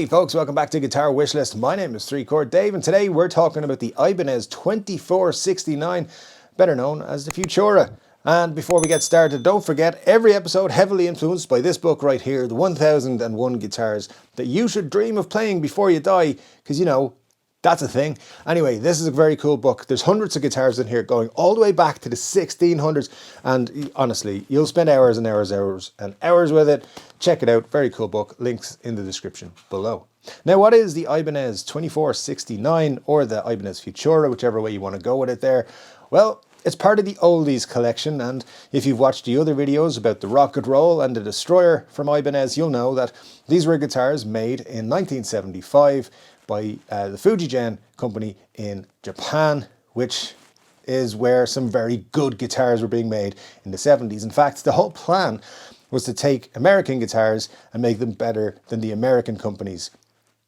Hey folks, welcome back to Guitar Wishlist. My name is 3-Chord Dave and today we're talking about the Ibanez 2469, better known as the Futura. And before we get started, don't forget every episode heavily influenced by this book right here, the 1001 Guitars that you should dream of playing before you die, because you know, that's a thing. Anyway, this is a very cool book. There's hundreds of guitars in here going all the way back to the 1600s. And honestly, you'll spend hours and hours and hours with it. Check it out. Very cool book. Links in the description below. Now, what is the Ibanez 2469 or the Ibanez Futura, whichever way you want to go with it there? Well, it's part of the Oldies collection, and if you've watched the other videos about the Rocket Roll and the Destroyer from Ibanez, you'll know that these were guitars made in 1975 by the Fujigen company in Japan, which is where some very good guitars were being made in the 70s. In fact, the whole plan was to take American guitars and make them better than the American companies,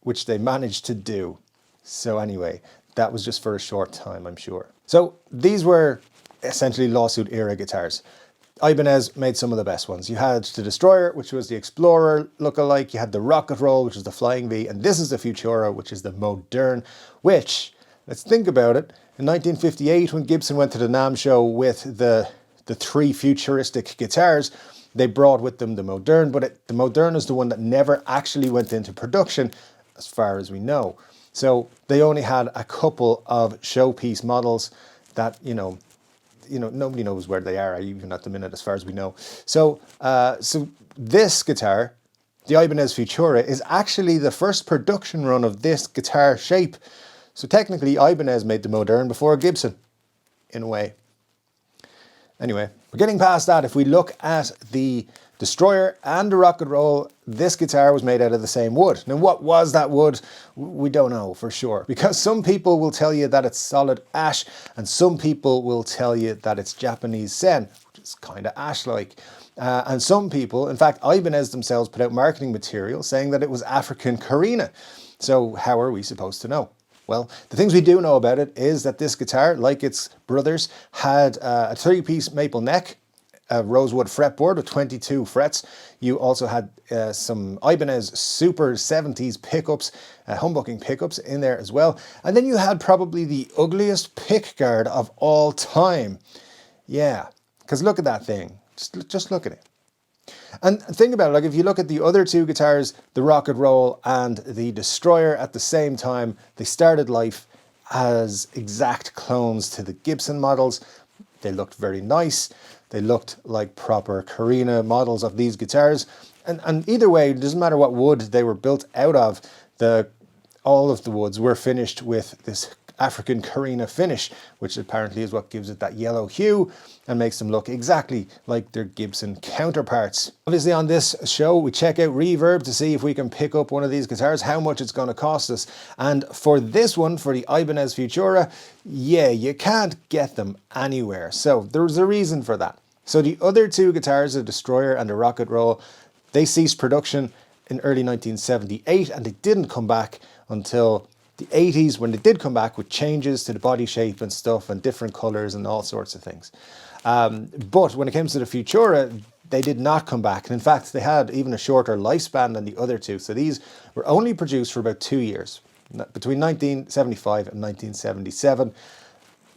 which they managed to do. So anyway, that was just for a short time, I'm sure. So these were essentially lawsuit era guitars. Ibanez made some of the best ones. You had the Destroyer, which was the Explorer lookalike. You had the Rocket Roll, which was the Flying V. And this is the Futura, which is the Moderne, which, let's think about it. In 1958, when Gibson went to the NAMM show with the three futuristic guitars, they brought with them the Moderne, but the Moderne is the one that never actually went into production, as far as we know. So they only had a couple of showpiece models that, you know, nobody knows where they are, even at the minute, as far as we know. So, so this guitar, the Ibanez Futura, is actually the first production run of this guitar shape. So technically, Ibanez made the Moderne before Gibson, in a way. Anyway, we're getting past that. If we look at the Destroyer and the Rocket Roll, this guitar was made out of the same wood. Now, what was that wood? We don't know for sure, because some people will tell you that it's solid ash, and some people will tell you that it's Japanese sen, which is kind of ash-like. And some people, in fact, Ibanez themselves put out marketing material saying that it was African Carina. So how are we supposed to know? Well, the things we do know about it is that this guitar, like its brothers, had a 3-piece maple neck, a rosewood fretboard with 22 frets. You also had some Ibanez Super 70s pickups, humbucking pickups in there as well. And then you had probably the ugliest pickguard of all time. Yeah, because look at that thing. Just look at it. And think about it, like if you look at the other two guitars, the Rocket Roll and the Destroyer, at the same time, they started life as exact clones to the Gibson models. They looked very nice. They looked like proper Carina models of these guitars. And either way, it doesn't matter what wood they were built out of, all of the woods were finished with this African Carina finish, which apparently is what gives it that yellow hue and makes them look exactly like their Gibson counterparts. Obviously on this show, we check out Reverb to see if we can pick up one of these guitars, how much it's going to cost us. And for this one, for the Ibanez Futura, yeah, you can't get them anywhere. So there's a reason for that. So the other two guitars, the Destroyer and the Rocket Roll, they ceased production in early 1978 and they didn't come back until the 80s, when they did come back with changes to the body shape and stuff and different colors and all sorts of things. But when it comes to the Futura, they did not come back. And in fact, they had even a shorter lifespan than the other two. So these were only produced for about 2 years, between 1975 and 1977.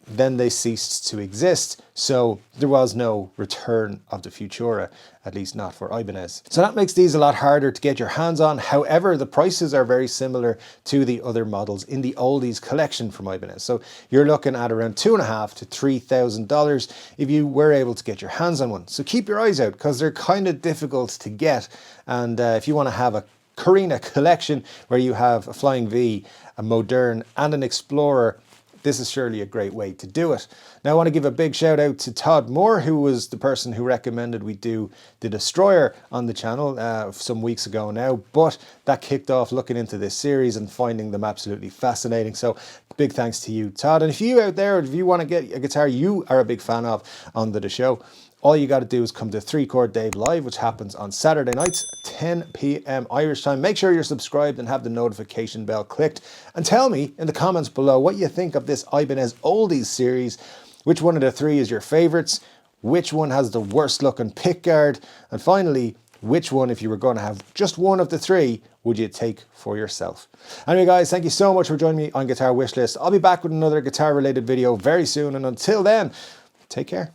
Then they ceased to exist, so there was no return of the Futura, at least not for Ibanez. So that makes these a lot harder to get your hands on. However, the prices are very similar to the other models in the Oldies collection from Ibanez. So you're looking at around $2,500 to $3,000 if you were able to get your hands on one. So keep your eyes out, because they're kind of difficult to get. And if you want to have a Carina collection where you have a Flying V, a Moderne and an Explorer, this is surely a great way to do it. Now I want to give a big shout out to Todd Moore, who was the person who recommended we do the Destroyer on the channel some weeks ago now, but that kicked off looking into this series and finding them absolutely fascinating. So big thanks to you, Todd. And if you out there, if you want to get a guitar you are a big fan of on the show, all you got to do is come to 3-Chord Dave Live, which happens on Saturday nights at 10 p.m. Irish time. Make sure you're subscribed and have the notification bell clicked. And tell me in the comments below what you think of this Ibanez Oldies series. Which one of the three is your favorites? Which one has the worst looking pickguard? And finally, which one, if you were going to have just one of the three, would you take for yourself? Anyway guys, thank you so much for joining me on Guitar Wishlist. I'll be back with another guitar related video very soon, and until then, take care.